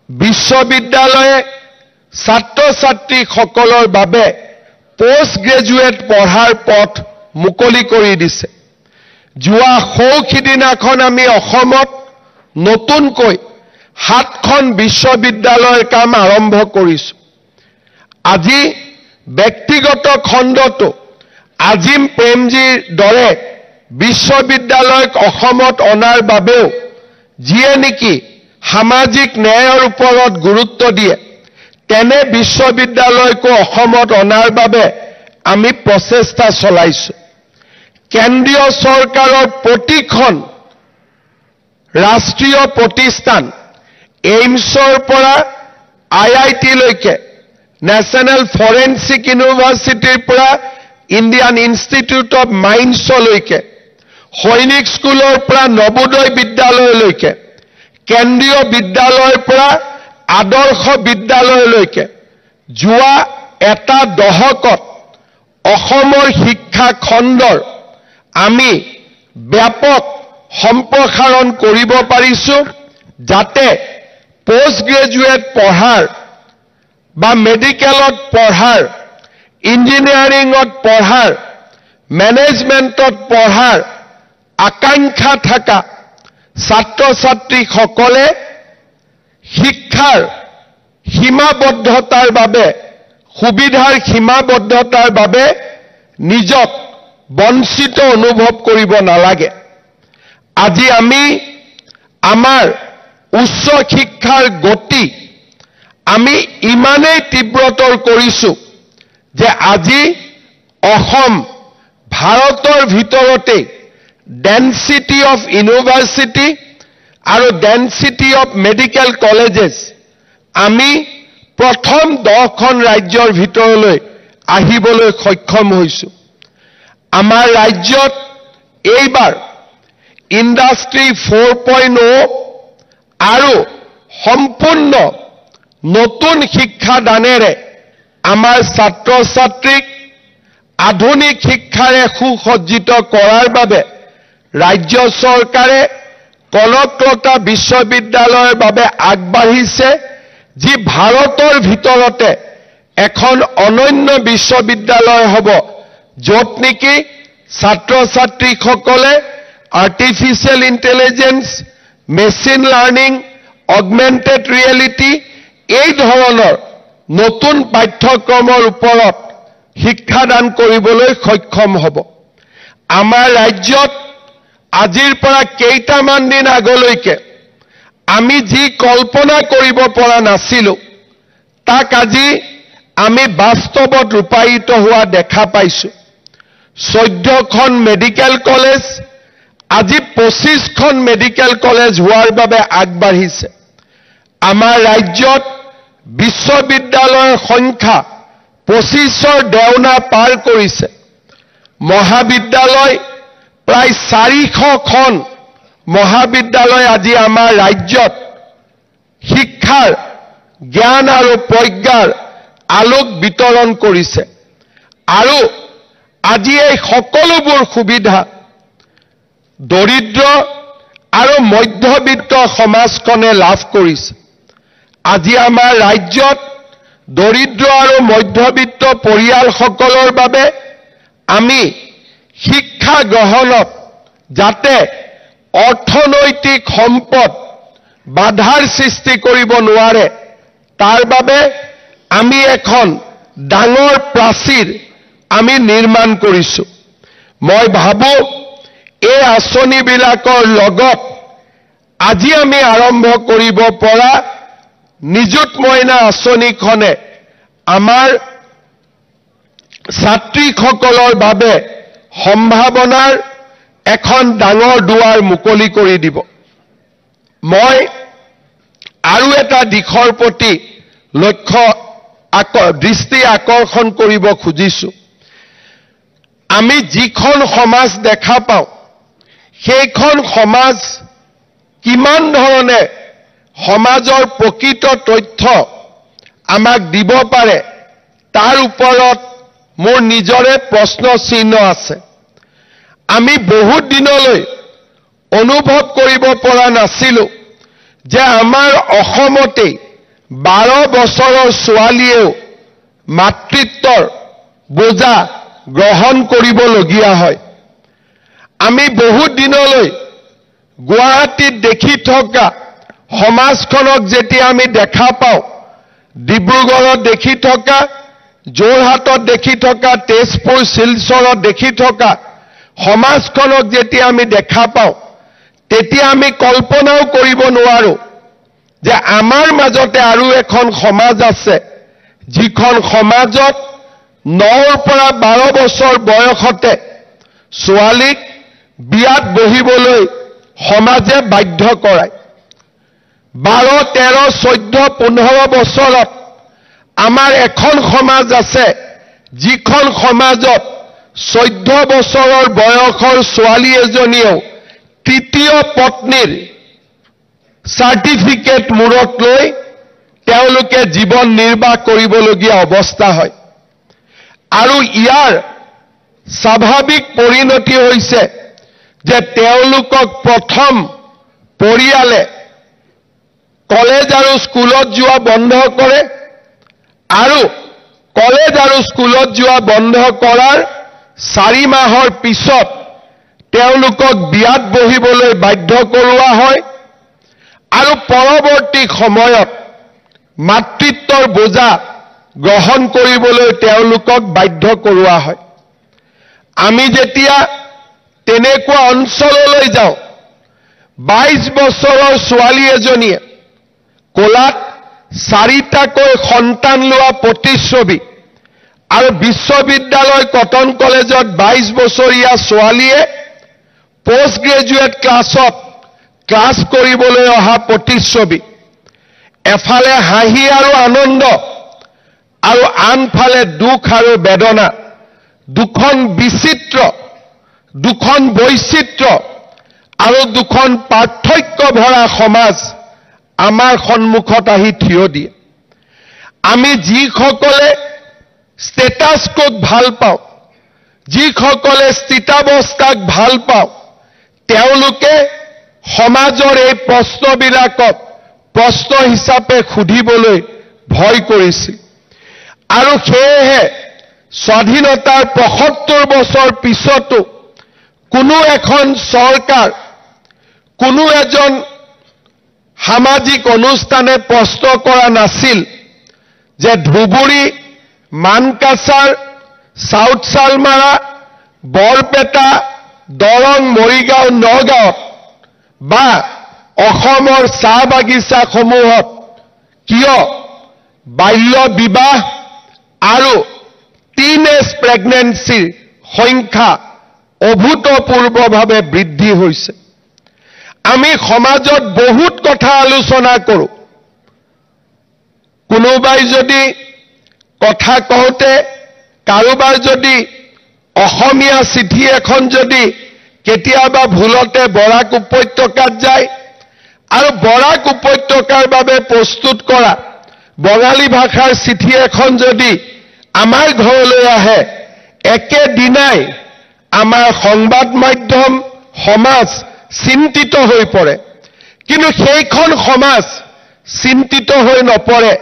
বিশ্ববিদ্যালয়ে ছাত্ৰ ছাত্ৰীসকলৰ বাবে পোষ্ট গ্ৰেজুৱেট পঢ়াৰ পথ মুকলি কৰি দিছে। যোৱা সৌখিদিনাখন আমি অসমত নতুনকৈ 7খন বিশ্ববিদ্যালয়ৰ কাম আৰম্ভ কৰিছো। আজি ব্যক্তিগত খণ্ডটো আজিম প্ৰেমজীৰ দৰে বিশ্ববিদ্যালয়ক অসমত অনাৰ বাবেও যিয়ে নেকি সামাজিক ন্যায়ৰ ওপৰত গুৰুত্ব দিয়ে, তেনে বিশ্ববিদ্যালয়কো অসমত অনাৰ বাবে আমি প্ৰচেষ্টা চলাইছো। কেন্দ্ৰীয় চৰকাৰৰ প্ৰতিখন ৰাষ্ট্ৰীয় প্ৰতিষ্ঠান এইমছৰ পৰা IIT-লৈকে, নেশ্যনেল ফৰেনচিক ইউনিভাৰ্চিটিৰ পৰা ইণ্ডিয়ান ইনষ্টিটিউট অৱ মাইন্সলৈকে, সৈনিক স্কুলৰ পৰা নবোদয় বিদ্যালয়লৈকে, কেন্দ্ৰীয় বিদ্যালয়ৰ পৰা আদৰ্শ বিদ্যালয়লৈকে যোৱা এটা দশকত অসমৰ শিক্ষা খণ্ডৰ আমি ব্যাপক সম্প্ৰসাৰণ কৰিব পাৰিছো, যাতে পোষ্ট গ্ৰেজুৱেট পঢ়াৰ বা মেডিকেলত পঢ়াৰ, ইঞ্জিনিয়াৰিঙত পঢ়াৰ, মেনেজমেণ্টত পঢ়াৰ আকাংক্ষা থকা ছাত্ৰ ছাত্ৰীসকলে শিক্ষাৰ সীমাবদ্ধতাৰ বাবে, সুবিধাৰ সীমাবদ্ধতাৰ বাবে নিজক বঞ্চিত অনুভৱ কৰিব নালাগে। আজি আমি আমাৰ উচ্চ শিক্ষাৰ গতি আমি ইমানেই তীব্ৰতৰ কৰিছো যে আজি অসম ভাৰতৰ ভিতৰতে ডেন্সিটি অফ ইউনিভাৰ্চিটি আৰু ডেন্সিটি অফ মেডিকেল কলেজেছ আমি প্ৰথম 10খন ৰাজ্যৰ ভিতৰলৈ আহিবলৈ সক্ষম হৈছো। আমাৰ ৰাজ্যত এইবাৰ ইণ্ডাষ্ট্ৰী 4.0 আৰু সম্পূৰ্ণ নতুন শিক্ষাদানেৰে আমাৰ ছাত্ৰ ছাত্ৰীক আধুনিক শিক্ষাৰে সুসজ্জিত কৰাৰ বাবে ৰাজ্য চৰকাৰে কনকলতা বিশ্ববিদ্যালয়ৰ বাবে আগবাঢ়িছে, যি ভাৰতৰ ভিতৰতে এখন অনন্য বিশ্ববিদ্যালয় হ'ব, য'ত নেকি ছাত্ৰ ছাত্ৰীসকলে artificial intelligence, machine learning, augmented reality এই ধৰণৰ নতুন পাঠ্যক্ৰমৰ ওপৰত শিক্ষাদান কৰিবলৈ সক্ষম হ'ব। আমাৰ ৰাজ্যত আজিৰ পৰা কেইটামান দিন আগলৈকে আমি যি কল্পনা কৰিব পৰা নাছিলো, তাক আজি আমি বাস্তৱত ৰূপায়িত হোৱা দেখা পাইছো। 14খন মেডিকেল কলেজ আজি 25খন মেডিকেল কলেজ হোৱাৰ বাবে আগবাঢ়িছে। আমাৰ ৰাজ্যত বিশ্ববিদ্যালয়ৰ সংখ্যা 25ৰ দেওনা পাৰ কৰিছে। মহাবিদ্যালয় প্ৰায় 400খন মহাবিদ্যালয় আজি আমাৰ ৰাজ্যত শিক্ষাৰ জ্ঞান আৰু প্ৰজ্ঞাৰ আলোক বিতৰণ কৰিছে। আৰু আজি এই সকলোবোৰ সুবিধা দৰিদ্ৰ আৰু মধ্যবিত্ত সমাজখনে লাভ কৰিছে। আজি আমাৰ ৰাজ্যত দৰিদ্ৰ আৰু মধ্যবিত্ত পৰিয়ালসকলৰ বাবে আমি শিক্ষা গ্ৰহণত যাতে অৰ্থনৈতিক সম্পদ বাধাৰ সৃষ্টি কৰিব নোৱাৰে, তাৰ বাবে আমি এখন ডাঙৰ প্ৰাচীৰ আমি নিৰ্মাণ কৰিছো। মই ভাবো এই আঁচনিবিলাকৰ লগত আজি আমি আৰম্ভ কৰিব পৰা নিযুত মইনা আঁচনিখনে আমাৰ ছাত্ৰীসকলৰ বাবে সম্ভাৱনাৰ এখন ডাঙৰ দুৱাৰ মুকলি কৰি দিব। মই আৰু এটা দিশৰ প্ৰতি দৃষ্টি আকৰ্ষণ কৰিব খুজিছো। আমি যিখন সমাজ দেখা পাওঁ সেইখন সমাজ কিমান ধৰণে সমাজৰ প্ৰকৃত তথ্য আমাক দিব পাৰে তাৰ ওপৰত মোৰ নিজৰে প্ৰশ্ন চিহ্ন আছে। আমি বহুত দিনলৈ অনুভৱ কৰিব পৰা নাছিলো যে আমাৰ অসমতেই 12 বছৰৰ ছোৱালীয়েও মাতৃত্বৰ বোজা গ্ৰহণ কৰিবলগীয়া হয়। আমি বহুত দিনলৈ গুৱাহাটীত দেখি থকা সমাজখনক যেতিয়া আমি দেখা পাওঁ, ডিব্ৰুগড়ত দেখি থকা, যোৰহাটত দেখি থকা, তেজপুৰ শিলচৰত দেখি থকা সমাজখনক যেতিয়া আমি দেখা পাওঁ, তেতিয়া আমি কল্পনাও কৰিব নোৱাৰো যে আমাৰ মাজতে আৰু এখন সমাজ আছে যিখন সমাজত 9ৰ পৰা 12 বছৰ বয়সতে ছোৱালীক বিয়াত বহিবলৈ সমাজে বাধ্য কৰায়। 12, 13, 14, 15 বছৰত আমাৰ এখন সমাজ আছে যিখন সমাজত 14 বছৰৰ বয়সৰ ছোৱালী এজনীয়েও তৃতীয় পত্নীৰ চাৰ্টিফিকেট মূৰত লৈ তেওঁলোকে জীৱন নিৰ্বাহ কৰিবলগীয়া অৱস্থা হয়। আৰু ইয়াৰ স্বাভাৱিক পৰিণতি হৈছে যে তেওঁলোকক প্ৰথম পৰিয়ালে কলেজ আৰু স্কুলত যোৱা বন্ধ কৰে আৰু কলেজ আৰু স্কুলত যোৱা বন্ধ কৰাৰ 4 মাহৰ পিছত তেওঁলোকক বিয়াত বহিবলৈ বাধ্য কৰোৱা হয় আৰু পৰৱৰ্তী সময়ত মাতৃত্বৰ বোজা গ্ৰহণ কৰিবলৈ তেওঁলোকক বাধ্য কৰোৱা হয়। আমি যেতিয়া তেনেকুৱা অঞ্চললৈ যাওঁ, 22 বছৰৰ ছোৱালী এজনীয়ে কোলাত 4টাকৈ সন্তান লোৱা প্ৰতিচ্ছবি আৰু বিশ্ববিদ্যালয় কটন কলেজত 22 বছৰীয়া ছোৱালীয়ে পোষ্ট গ্ৰেজুৱেট ক্লাছত ক্লাছ কৰিবলৈ অহা প্ৰতিচ্ছবি, এফালে হাঁহি আৰু আনন্দ আৰু আনফালে দুখ আৰু বেদনা, দুখন বিচিত্ৰ, দুখন বৈচিত্ৰ্য আৰু দুখন পাৰ্থক্য ভৰা সমাজ আমাৰ সন্মুখত আহি থিয় দিয়ে। আমি যিসকলে ষ্টেটাছ কোক ভাল পাওঁ, যিসকলে স্থিতাৱস্থাক ভাল পাওঁ, তেওঁলোকে সমাজৰ এই প্ৰশ্নবিলাকক প্ৰশ্ন হিচাপে সুধিবলৈ ভয় কৰিছিল। আৰু সেয়েহে স্বাধীনতাৰ ৭৫ বছৰ পিছতো কোনো এখন চৰকাৰ, কোনো এজন সামাজিক অনুষ্ঠানে প্ৰশ্ন কৰা নাছিল যে ধুবুৰী, মানকাছাৰ, সাউথ চালমাৰা, বৰপেটা, দৰং, মৰিগাঁও, নগাঁৱত বা অসমৰ চাহ বাগিচাসমূহত কিয় বাল্য বিবাহ আৰু টিনেজ প্ৰেগনেন্সিৰ সংখ্যা অভূতপূৰ্বভাৱে বৃদ্ধি হৈছে। আমি সমাজত বহুত কথা আলোচনা কৰোঁ। কোনোবাই যদি কথা কওঁতে কাৰোবাৰ যদি অসমীয়া চিঠি এখন যদি কেতিয়াবা ভুলতে বৰাক উপত্যকাত যায় আৰু বৰাক উপত্যকাৰ বাবে প্ৰস্তুত কৰা বঙালী ভাষাৰ চিঠি এখন যদি আমাৰ ঘৰলৈ আহে, একেদিনাই আমাৰ সংবাদ মাধ্যম, সমাজ চিন্তিত হৈ পৰে। কিন্তু সেইখন সমাজ চিন্তিত হৈ নপৰে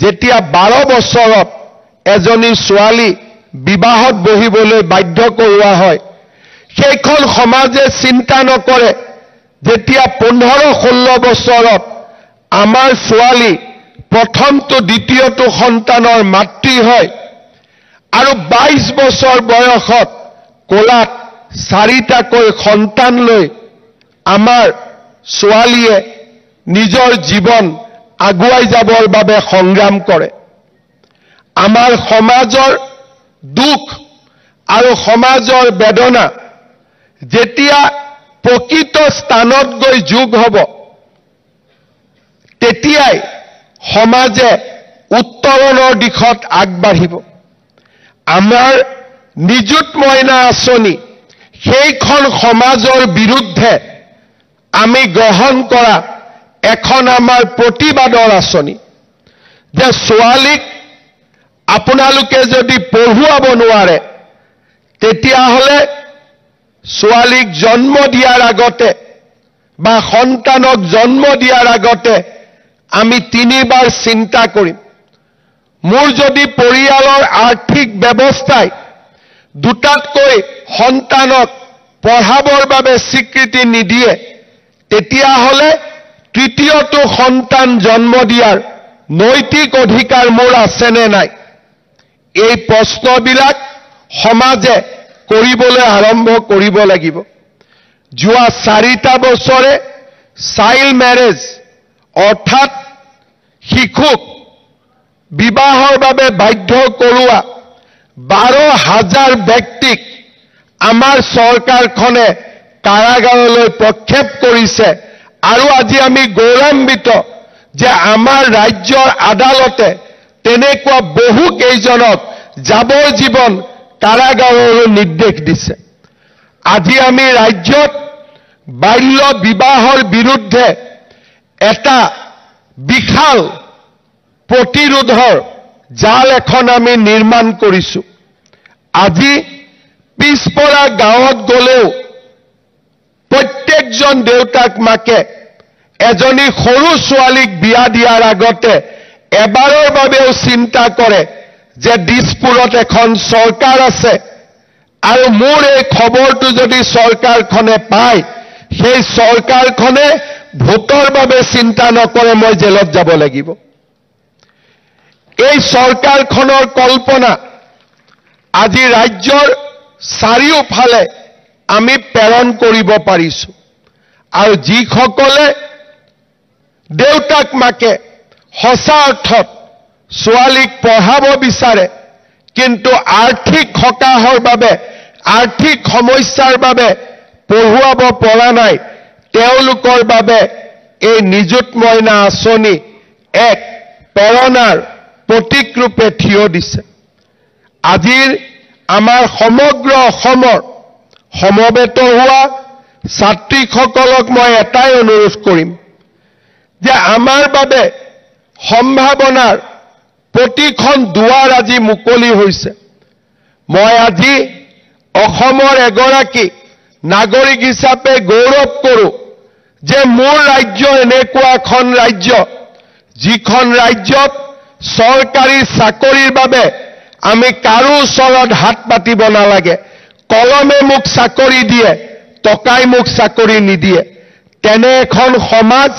যেতিয়া 12 বছৰত এজনী ছোৱালী বিবাহত বহিবলৈ বাধ্য কৰোৱা হয়। সেইখন সমাজে চিন্তা নকৰে যেতিয়া 15-16 বছৰত আমাৰ ছোৱালী প্ৰথমটো দ্বিতীয়টো সন্তানৰ মাতৃ হয় আৰু 22 বছৰ বয়সত কোলাত 4টাকৈ সন্তান লৈ আমাৰ ছোৱালীয়ে নিজৰ জীৱন আগুৱাই যাবৰ বাবে সংগ্ৰাম কৰে। আমাৰ সমাজৰ দুখ আৰু সমাজৰ বেদনা যেতিয়া প্ৰকৃত স্থানত গৈ যোগ হ'ব তেতিয়াই সমাজে উত্তৰণৰ দিশত আগবাঢ়িব আমাৰ নিযুত মইনা আঁচনি সেইখন সমাজৰ বিৰুদ্ধে আমি গ্ৰহণ কৰা এখন আমাৰ প্ৰতিবাদৰ আঁচনি যে ছোৱালীক আপোনালোকে যদি পঢ়ুৱাব নোৱাৰে তেতিয়াহ'লে ছোৱালীক জন্ম দিয়াৰ আগতে বা সন্তানক জন্ম দিয়াৰ আগতে আমি তিনিবাৰ চিন্তা কৰিম মোৰ যদি পৰিয়ালৰ আৰ্থিক ব্যৱস্থাই দুটাতকৈ সন্তানক পঢ়াবৰ বাবে স্বীকৃতি নিদিয়ে তেতিয়াহ'লে তৃতীয়টো সন্তান জন্ম দিয়াৰ নৈতিক অধিকাৰ মোৰ আছে নে নাই এই প্ৰশ্নবিলাক সমাজে কৰিবলৈ আৰম্ভ কৰিব লাগিব যোৱা 4টা বছৰে চাইল্ড মেৰেজ অৰ্থাৎ শিশুক বিবাহৰ বাবে বাধ্য কৰোৱা 12,000 ব্যক্তিক আমাৰ চৰকাৰখনে কাৰাগাৰলৈ প্ৰক্ষেপ কৰিছে আৰু আজি আমি গৌৰৱান্বিত যে আমাৰ ৰাজ্যৰ আদালতে তেনেকুৱা বহু কেইজনক যাৱজ্জীৱন কাৰাগাৰৰ নিৰ্দেশ দিছে আজি আমি ৰাজ্যত বাল্য বিবাহৰ বিৰুদ্ধে এটা বিশাল প্ৰতিৰোধৰ জাল এখন আমি নিৰ্মাণ কৰিছো আজি পিছপৰা গাঁৱত গলেও প্ৰত্যেকজন দেউতাক মাকে এজনী সৰু ছোৱালীক বিয়া দিয়াৰ আগতে এবাৰৰ বাবেও চিন্তা কৰে যে দিছপুৰত এখন চৰকাৰ আছে আৰু মোৰ এই খবৰটো যদি চৰকাৰখনে পায় সেই চৰকাৰখনে ভোটৰ বাবে চিন্তা নকৰে মই জেলত যাব লাগিব এই চৰকাৰখনৰ কল্পনা আজি ৰাজ্যৰ চাৰিওফালে আমি প্ৰেৰণ কৰিব পাৰিছো আৰু যিসকলে দেউতাক মাকে সঁচা অৰ্থত ছোৱালীক পঢ়াব বিচাৰে কিন্তু আৰ্থিক সকাহৰ বাবে আৰ্থিক সমস্যাৰ বাবে পঢ়ুৱাব পৰা নাই তেওঁলোকৰ বাবে এই নিযুত মইনা আঁচনি এক প্ৰেৰণাৰ প্ৰতীক ৰূপে থিয় দিছে আজিৰ আমাৰ সমগ্ৰ অসমৰ সমবেত হোৱা ছাত্ৰীসকলক মই এটাই অনুৰোধ কৰিম যে আমাৰ বাবে সম্ভাৱনাৰ প্ৰতিখন দুৱাৰ আজি মুকলি হৈছে মই আজি অসমৰ এগৰাকী নাগৰিক হিচাপে গৌৰৱ কৰোঁ যে মোৰ ৰাজ্য এনেকুৱা এখন ৰাজ্য যিখন ৰাজ্যত চৰকাৰী চাকৰিৰ বাবে আমি কাৰো ওচৰত হাত পাতিব নালাগে কলমে মোক চাকৰি দিয়ে টকাই মোক চাকৰি নিদিয়ে তেনে এখন সমাজ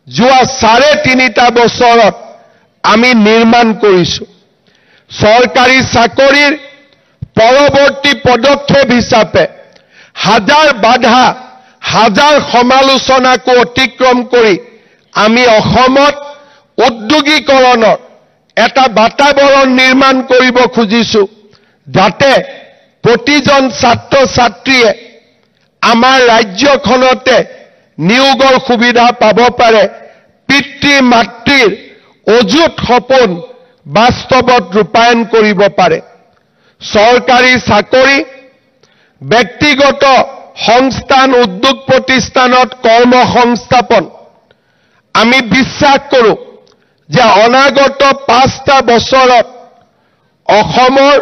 যোৱা 3.5 বছৰত আমি নিৰ্মাণ কৰিছো চৰকাৰী চাকৰিৰ পৰৱৰ্তী পদক্ষেপ হিচাপে হাজাৰ বাধা হাজাৰ সমালোচনাকো অতিক্ৰম কৰি আমি অসমত উদ্যোগীকৰণৰ এটা বাতাবৰণ নিৰ্মাণ কৰিব খুজিছো যাতে প্ৰতিজন ছাত্ৰ ছাত্ৰীয়ে আমাৰ ৰাজ্যখনতে নিয়োগৰ সুবিধা পাব পাৰে পিতৃ মাতৃৰ অযুত সপোন বাস্তৱত ৰূপায়ণ কৰিব পাৰে চৰকাৰী চাকৰি ব্যক্তিগত সংস্থান উদ্যোগ প্ৰতিষ্ঠানত কৰ্ম সংস্থাপন আমি বিশ্বাস কৰোঁ যে অনাগত 5টা বছৰত অসমৰ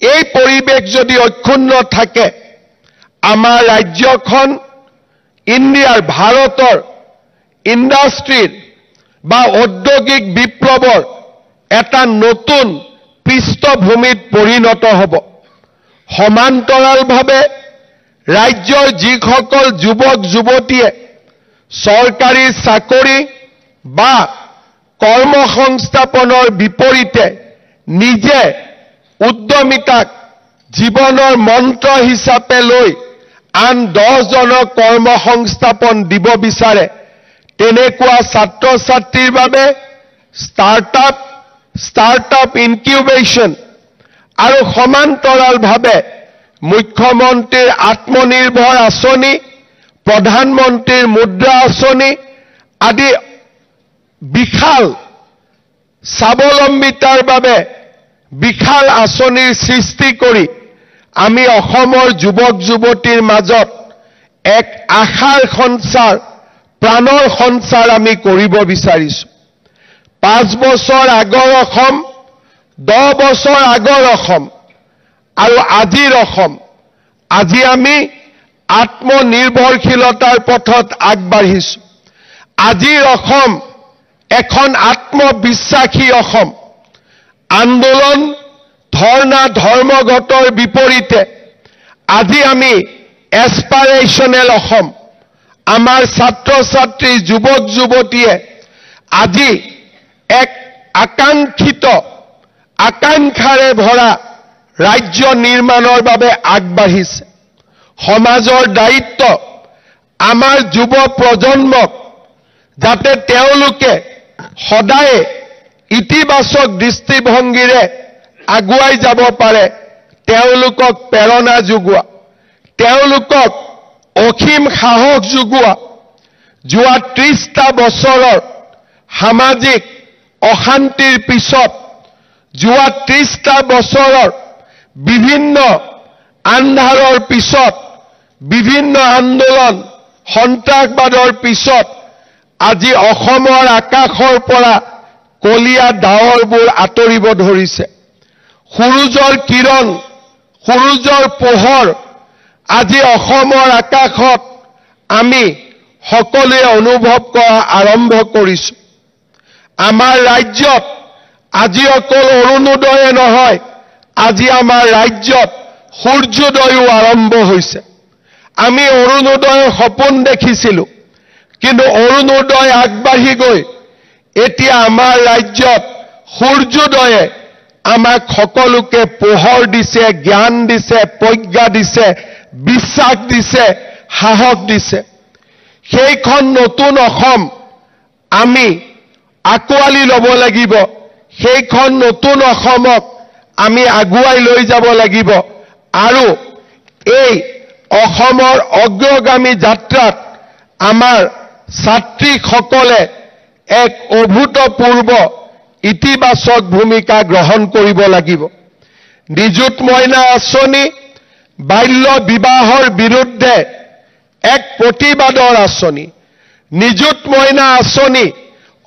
এই পৰিৱেশ যদি অক্ষুণ্ণ থাকে আমাৰ ৰাজ্যখন ইণ্ডিয়াৰ ভাৰতৰ ইণ্ডাষ্ট্ৰীৰ বা ঔদ্যোগিক বিপ্লৱৰ এটা নতুন পৃষ্ঠভূমিত পৰিণত হ'ব সমান্তৰালভাৱে ৰাজ্যৰ যিসকল যুৱক যুৱতীয়ে চৰকাৰী চাকৰি বা কৰ্মসংস্থাপনৰ বিপৰীতে নিজে উদ্যমিতাক জীৱনৰ মন্ত্ৰ হিচাপে লৈ আন 10 জনক কৰ্মসংস্থাপন দিব বিচাৰে তেনেকুৱা ছাত্ৰ ছাত্ৰীৰ বাবে ষ্টাৰ্টআপ ইনকিউবেশ্যন আৰু সমান্তৰালভাৱে মুখ্যমন্ত্ৰীৰ আত্মনিৰ্ভৰ আঁচনি, প্ৰধানমন্ত্ৰীৰ মুদ্ৰা আঁচনি আদি বিশাল স্বাৱলম্বিতাৰ বাবে বিশাল আঁচনিৰ সৃষ্টি কৰি আমি অসমৰ যুৱক যুৱতীৰ মাজত এক আশাৰ সঞ্চাৰ, প্ৰাণৰ সঞ্চাৰ আমি কৰিব বিচাৰিছোঁ। 5 বছৰ আগৰ অসম, 10 বছৰ আগৰ অসম আৰু আজিৰ অসম, আজি আমি আত্মনিৰ্ভৰশীলতাৰ পথত আগবাঢ়িছোঁ। আজিৰ অসম এখন আত্মবিশ্বাসী অসম। আন্দোলন, ধৰ্ণা, ধৰ্মঘটৰ বিপৰীতে আজি আমি এছপাৰেশ্যনেল অসম। আমাৰ ছাত্ৰ ছাত্ৰী, যুৱক যুৱতীয়ে আজি এক আকাংক্ষিত, আকাংক্ষাৰে ভৰা ৰাজ্য নিৰ্মাণৰ বাবে আগবাঢ়িছে। সমাজৰ দায়িত্ব আমাৰ যুৱ প্ৰজন্মক যাতে তেওঁলোকে সদায় ইতিবাচক দৃষ্টিভংগীৰে আগুৱাই যাব পাৰে, তেওঁলোকক প্ৰেৰণা যোগোৱা, তেওঁলোকক অসীম সাহস যোগোৱা। যোৱা 30টা বছৰৰ সামাজিক অশান্তিৰ পিছত, যোৱা 30টা বছৰৰ বিভিন্ন আন্ধাৰৰ পিছত, বিভিন্ন আন্দোলন, সন্ত্ৰাসবাদৰ পিছত আজি অসমৰ আকাশৰ পৰা কলীয়া ডাৱৰবোৰ আঁতৰিব ধৰিছে। সূৰুজৰ কিৰণ, সূৰুজৰ পোহৰ আজি অসমৰ আকাশত আমি সকলোৱে অনুভৱ কৰা আৰম্ভ কৰিছোঁ। আমাৰ ৰাজ্যত আজি অকল অৰুণোদয়ে নহয়, আজি আমাৰ ৰাজ্যত সূৰ্যোদয়ো আৰম্ভ হৈছে। আমি অৰুণোদয়ৰ সপোন দেখিছিলোঁ, কিন্তু অৰুণোদয় আগবাঢ়ি গৈ এতিয়া আমাৰ ৰাজ্যত সূৰ্যোদয়ে আমাক সকলোকে পোহৰ দিছে, জ্ঞান দিছে, প্ৰজ্ঞা দিছে, বিশ্বাস দিছে, সাহস দিছে। সেইখন নতুন অসম আমি আঁকোৱালি ল'ব লাগিব। সেইখন নতুন অসমক আমি আগুৱাই লৈ যাব লাগিব আৰু এই অসমৰ অগ্ৰগামী যাত্ৰাত আমাৰ ছাত্ৰীসকলে এক অভূতপূৰ্ব ইতিবাচক ভূমিকা গ্ৰহণ কৰিব লাগিব। নিযুত মইনা আঁচনি বাল্য বিবাহৰ বিৰুদ্ধে এক প্ৰতিবাদৰ আঁচনি। নিযুত মইনা আঁচনি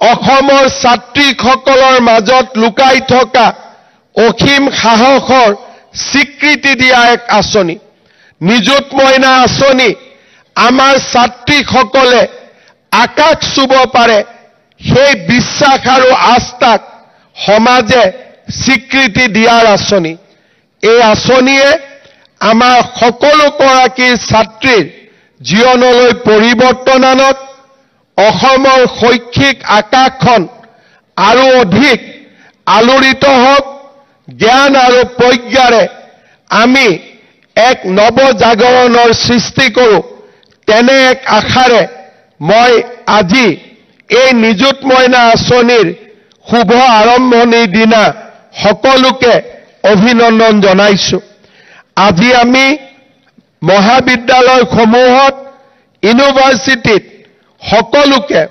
অসমৰ ছাত্ৰীসকলৰ মাজত লুকাই থকা অসীম সাহসৰ স্বীকৃতি দিয়া এক আঁচনি। নিযুত মইনা আঁচনি আমাৰ ছাত্ৰীসকলে আকাশ চুব পাৰে, সেই বিশ্বাস আৰু আস্থাক সমাজে স্বীকৃতি দিয়াৰ আঁচনি। এই আঁচনিয়ে আমাৰ সকলোগৰাকী ছাত্ৰীৰ জীৱনলৈ পৰিৱৰ্তন আনক, অসমৰ শৈক্ষিক আকাশখন আৰু অধিক আলোড়িত হওক, জ্ঞান আৰু প্ৰজ্ঞাৰে আমি এক নৱজাগৰণৰ সৃষ্টি কৰোঁ। তেনে এক আশাৰে মই আজি এই নিযুত মইনা আঁচনিৰ শুভ আৰম্ভণিৰ দিনা সকলোকে অভিনন্দন জনাইছোঁ। আজি আমি মহাবিদ্যালয়সমূহত, ইউনিভাৰ্চিটিত সকলোকে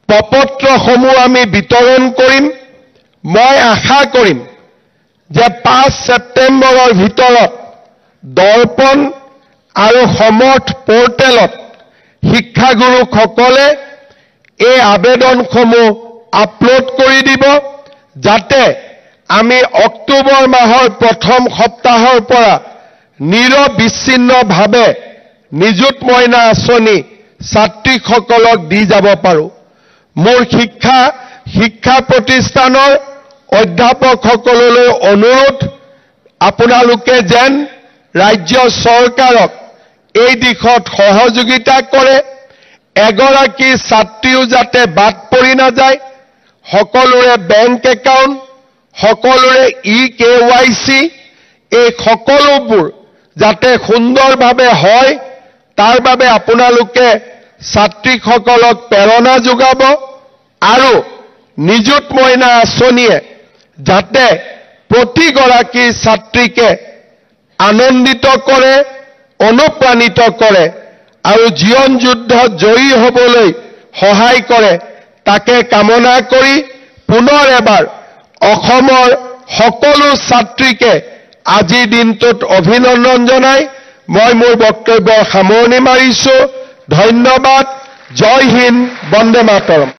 প্ৰপত্ৰসমূহ আমি বিতৰণ কৰিম। মই আশা কৰিম যে 5 ছেপ্টেম্বৰৰ ভিতৰত দৰ্পণ আৰু সমৰ্থ পৰ্টেলত শিক্ষাগুৰুসকলে এই আবেদনসমূহ আপলোড কৰি দিব, যাতে আমি অক্টোবৰ মাহৰ প্ৰথম সপ্তাহৰ পৰা নিৰবিচ্ছিন্নভাৱে নিযুত মইনা আঁচনি ছাত্ৰীসকলক দি যাব পাৰোঁ। মোৰ শিক্ষা প্ৰতিষ্ঠানৰ অধ্যাপকসকললৈ অনুৰোধ, আপোনালোকে যেন ৰাজ্য চৰকাৰক এই দিশত সহযোগিতা কৰে। এগৰাকী ছাত্ৰীও যাতে বাদ পৰি নাযায়। সকলোৰে বেংক একাউণ্ট, সকলোৰে EKYC, এই সকলোবোৰ যাতে সুন্দৰভাৱে হয়, তাৰ বাবে আপোনালোকে ছাত্ৰীসকলক প্ৰেৰণা যোগাব আৰু নিযুত মইনা আঁচনিয়ে যাতে প্ৰতিগৰাকী ছাত্ৰীকে আনন্দিত কৰে, অনুপ্ৰাণিত কৰে আৰু জীৱন যুদ্ধত জয়ী হ'বলৈ সহায় কৰে, তাকে কামনা কৰি পুনৰ এবাৰ অসমৰ সকলো ছাত্ৰীকে আজিৰ দিনটোত অভিনন্দন জনাই মই মোৰ বক্তব্যৰ সামৰণি মাৰিছো। ধন্যবাদ। জয় হিন্দ, বন্দে মাতৰম।